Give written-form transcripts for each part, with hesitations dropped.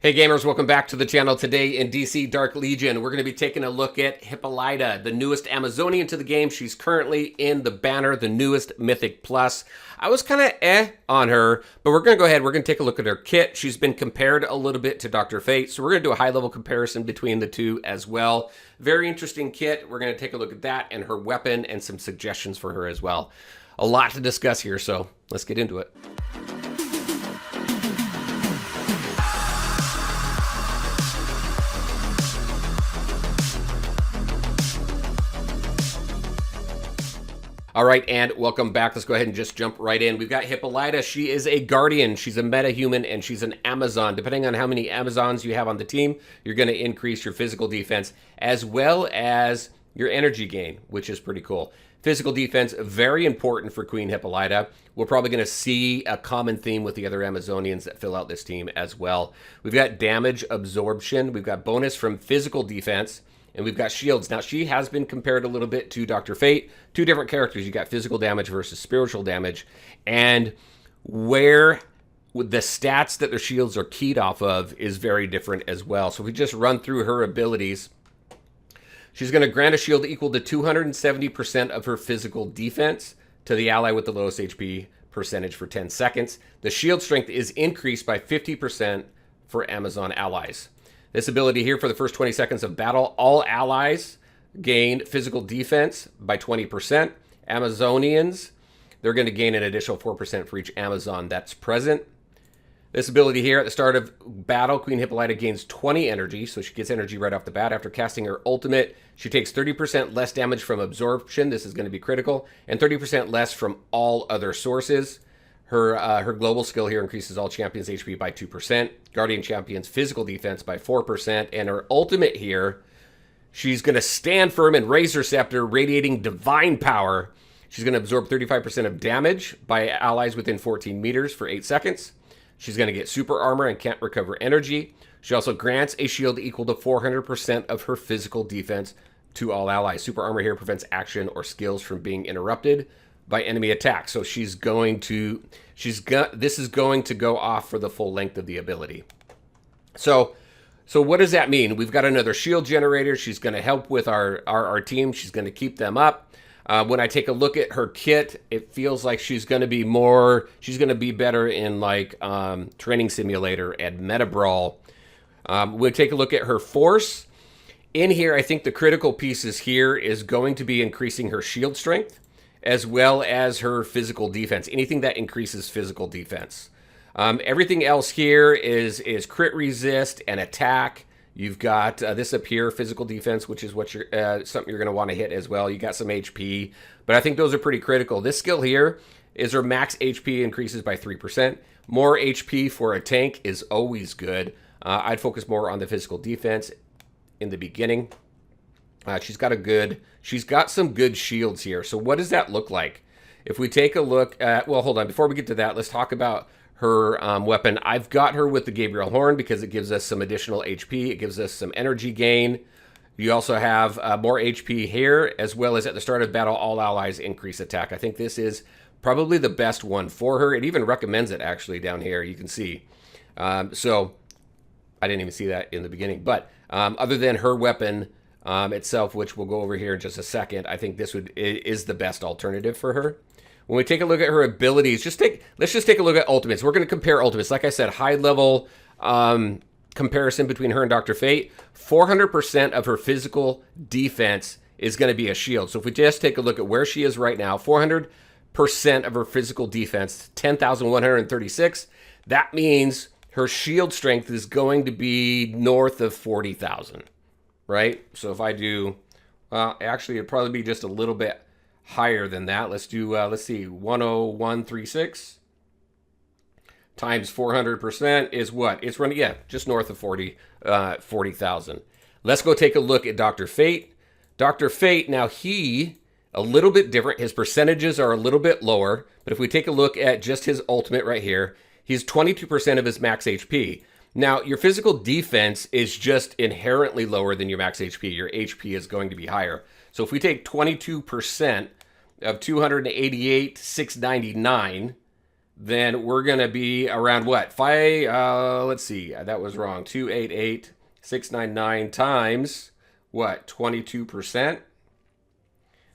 Hey gamers, welcome back to the channel. Today in DC Dark Legion, we're going to be taking a look at Hippolyta, the newest Amazonian to the game. She's currently in the banner, the newest Mythic Plus. I was kind of on her, but we're going to go ahead, we're going to take a look at her kit. She's been compared a little bit to Dr. Fate, so we're going to do a high-level comparison between the two as well. Very interesting kit. We're going to take a look at that and her weapon and some suggestions for her as well. A lot to discuss here, so let's get into it. All right, and welcome back. Let's go ahead and just jump right in. We've got Hippolyta. She is a Guardian. She's a meta-human, and she's an Amazon. Depending on how many Amazons you have on the team, you're going to increase your physical defense as well as your energy gain, which is pretty cool. Physical defense, very important for Queen Hippolyta. We're probably going to see a common theme with the other Amazonians that fill out this team as well. We've got damage absorption. We've got bonus from physical defense. And we've got shields. Now, she has been compared a little bit to Dr. Fate. Two different characters. You got physical damage versus spiritual damage. And where the stats that their shields are keyed off of is very different as well. So if we just run through her abilities, she's going to grant a shield equal to 270% of her physical defense to the ally with the lowest HP percentage for 10 seconds. The shield strength is increased by 50% for Amazon allies. This ability here for the first 20 seconds of battle, all allies gain physical defense by 20%. Amazonians, they're going to gain an additional 4% for each Amazon that's present. This ability here at the start of battle, Queen Hippolyta gains 20 energy, so she gets energy right off the bat. After casting her ultimate, she takes 30% less damage from absorption. This is going to be critical, and 30% less from all other sources. Her global skill here increases all champions' HP by 2%, Guardian champions' physical defense by 4%, and her ultimate here, she's going to stand firm and raise her scepter, radiating divine power. She's going to absorb 35% of damage by allies within 14 meters for 8 seconds. She's going to get super armor and can't recover energy. She also grants a shield equal to 400% of her physical defense to all allies. Super armor here prevents action or skills from being interrupted by enemy attack. So this is going to go off for the full length of the ability. So what does that mean? We've got another shield generator. She's going to help with our team. She's going to keep them up. When I take a look at her kit, it feels like she's going to be better in like Training Simulator and Meta Brawl. We'll take a look at her force. In here, I think the critical pieces here is going to be increasing her shield strength, as well as her physical defense. Anything that increases physical defense. Everything else here is crit resist and attack. You've got this up here, physical defense, which is what something you're going to want to hit as well. You got some HP, but I think those are pretty critical. This skill here is her max HP increases by 3%. More HP for a tank is always good. I'd focus more on the physical defense in the beginning. She's got some good shields here. So what does that look like? If we take a look at, well, hold on. Before we get to that, let's talk about her weapon. I've got her with the Gabriel Horn because it gives us some additional HP. It gives us some energy gain. You also have more HP here, as well as at the start of battle, all allies increase attack. I think this is probably the best one for her. It even recommends it actually down here. You can see. So I didn't even see that in the beginning. But other than her weapon itself, which we'll go over here in just a second, I think this is the best alternative for her. When we take a look at her abilities, let's just take a look at ultimates. We're going to compare ultimates. Like I said, high level comparison between her and Dr. Fate. 400% of her physical defense is going to be a shield. So if we just take a look at where she is right now, 400% of her physical defense, 10,136. That means her shield strength is going to be north of 40,000. Right? So if I do, well, actually it'd probably be just a little bit higher than that. Let's do, let's see, 10136 times 400% is what? It's running, yeah, just north of 40,000. Let's go take a look at Dr. Fate. Dr. Fate, now a little bit different. His percentages are a little bit lower, but if we take a look at just his ultimate right here, he's 22% of his max HP. Now, your physical defense is just inherently lower than your max HP. Your HP is going to be higher. So if we take 22% of 288,699, then we're going to be around what? Five, let's see. That was wrong. 288,699 times what? 22%?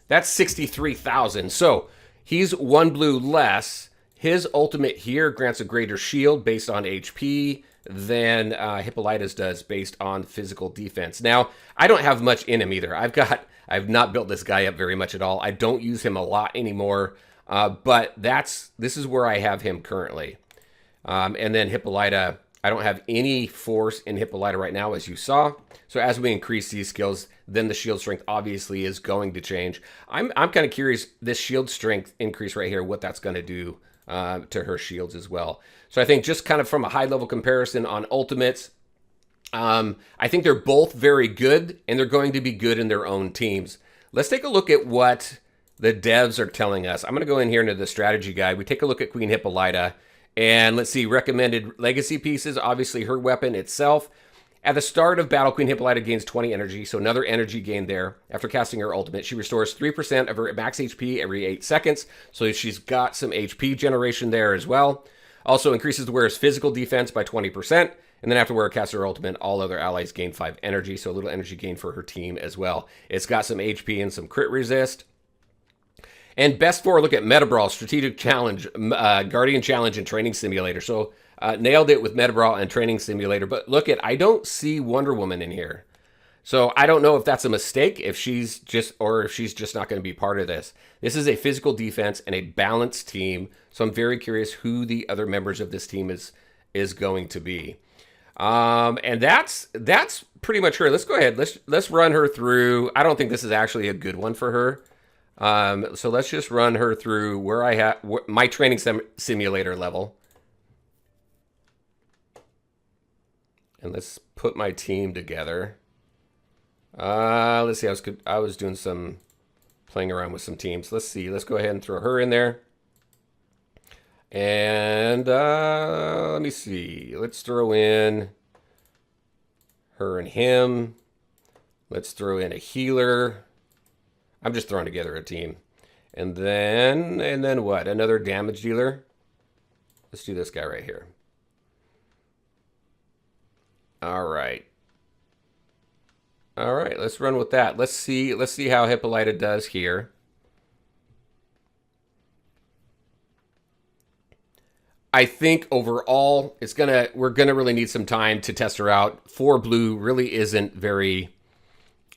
That's 63,000. So he's one blue less. His ultimate here grants a greater shield based on HP than Hippolyta's does based on physical defense. Now, I don't have much in him either. I've not built this guy up very much at all. I don't use him a lot anymore, but this is where I have him currently. And then Hippolyta, I don't have any force in Hippolyta right now, as you saw. So as we increase these skills, then the shield strength obviously is going to change. I'm kind of curious, this shield strength increase right here, what that's going to do to her shields as well. So I think just kind of from a high level comparison on ultimates, I think they're both very good, and they're going to be good in their own teams. Let's take a look at what the devs are telling us. I'm going to go in here into the strategy guide. We take a look at Queen Hippolyta, and let's see, recommended legacy pieces, obviously her weapon itself. At the start of battle, Queen Hippolyta gains 20 energy, so another energy gain there. After casting her ultimate, she restores 3% of her max HP every 8 seconds, so she's got some HP generation there as well. Also increases the wearer's physical defense by 20%, and then after wearer casts her ultimate, all other allies gain 5 energy, so a little energy gain for her team as well. It's got some HP and some crit resist. And best for, look at Meta Brawl, Strategic Challenge, Guardian Challenge, and Training Simulator. So nailed it with Meta Brawl and Training Simulator. But look at, I don't see Wonder Woman in here. So I don't know if that's a mistake, if she's just not going to be part of this. This is a physical defense and a balanced team. So I'm very curious who the other members of this team is going to be. And that's pretty much her. Let's go ahead. Let's run her through. I don't think this is actually a good one for her. So let's just run her through where I have my training simulator level. And let's put my team together. Let's see. I was doing some playing around with some teams. Let's see. Let's go ahead and throw her in there. And let me see. Let's throw in her and him. Let's throw in a healer. I'm just throwing together a team. And then what? Another damage dealer. Let's do this guy right here. All right. All right, let's run with that. Let's see how Hippolyta does here. I think overall we're gonna really need some time to test her out. 4 blue really isn't very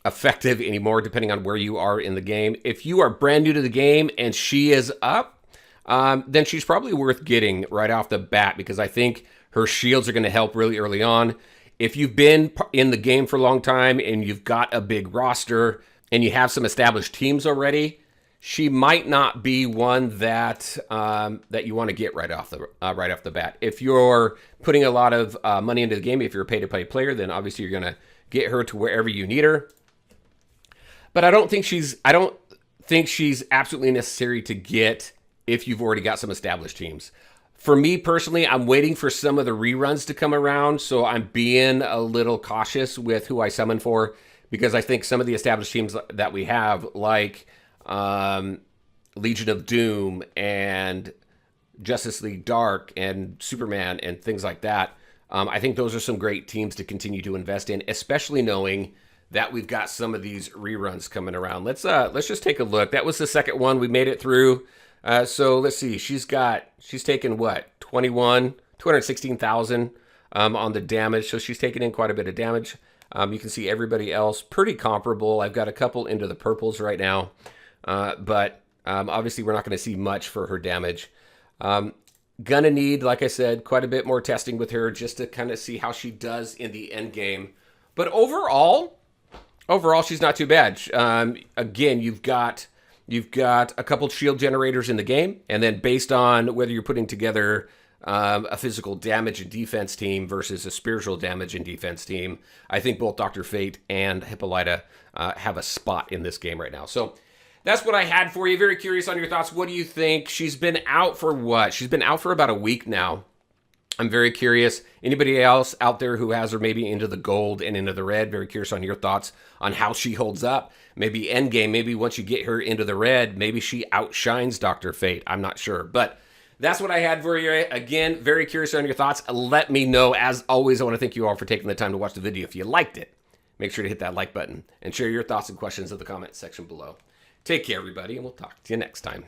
effective anymore, depending on where you are in the game. If you are brand new to the game and she is up, then she's probably worth getting right off the bat, because I think her shields are going to help really early on. If you've been in the game for a long time and you've got a big roster and you have some established teams already, she might not be one that that you want to get right off the bat. If you're putting a lot of money into the game, if you're a pay-to-play player, then obviously you're going to get her to wherever you need her. But I don't think she's absolutely necessary to get if you've already got some established teams. For me personally, I'm waiting for some of the reruns to come around, so I'm being a little cautious with who I summon for, because I think some of the established teams that we have, like Legion of Doom and Justice League Dark and Superman and things like that, I think those are some great teams to continue to invest in, especially knowing that we've got some of these reruns coming around. Let's just take a look. That was the second one. We made it through. So let's see. She's taken what? 216,000 on the damage. So she's taken in quite a bit of damage. You can see everybody else pretty comparable. I've got a couple into the purples right now. But obviously we're not going to see much for her damage. Gonna need, like I said, quite a bit more testing with her just to kind of see how she does in the end game. But overall, she's not too bad. Again, you've got a couple shield generators in the game, and then based on whether you're putting together a physical damage and defense team versus a spiritual damage and defense team, I think both Dr. Fate and Hippolyta have a spot in this game right now. So that's what I had for you. Very curious on your thoughts. What do you think? She's been out for what? She's been out for about a week now. I'm very curious. Anybody else out there who has her maybe into the gold and into the red? Very curious on your thoughts on how she holds up. Maybe endgame, maybe once you get her into the red, maybe she outshines Dr. Fate. I'm not sure. But that's what I had for you. Again, very curious on your thoughts. Let me know. As always, I want to thank you all for taking the time to watch the video. If you liked it, make sure to hit that like button and share your thoughts and questions in the comment section below. Take care, everybody, and we'll talk to you next time.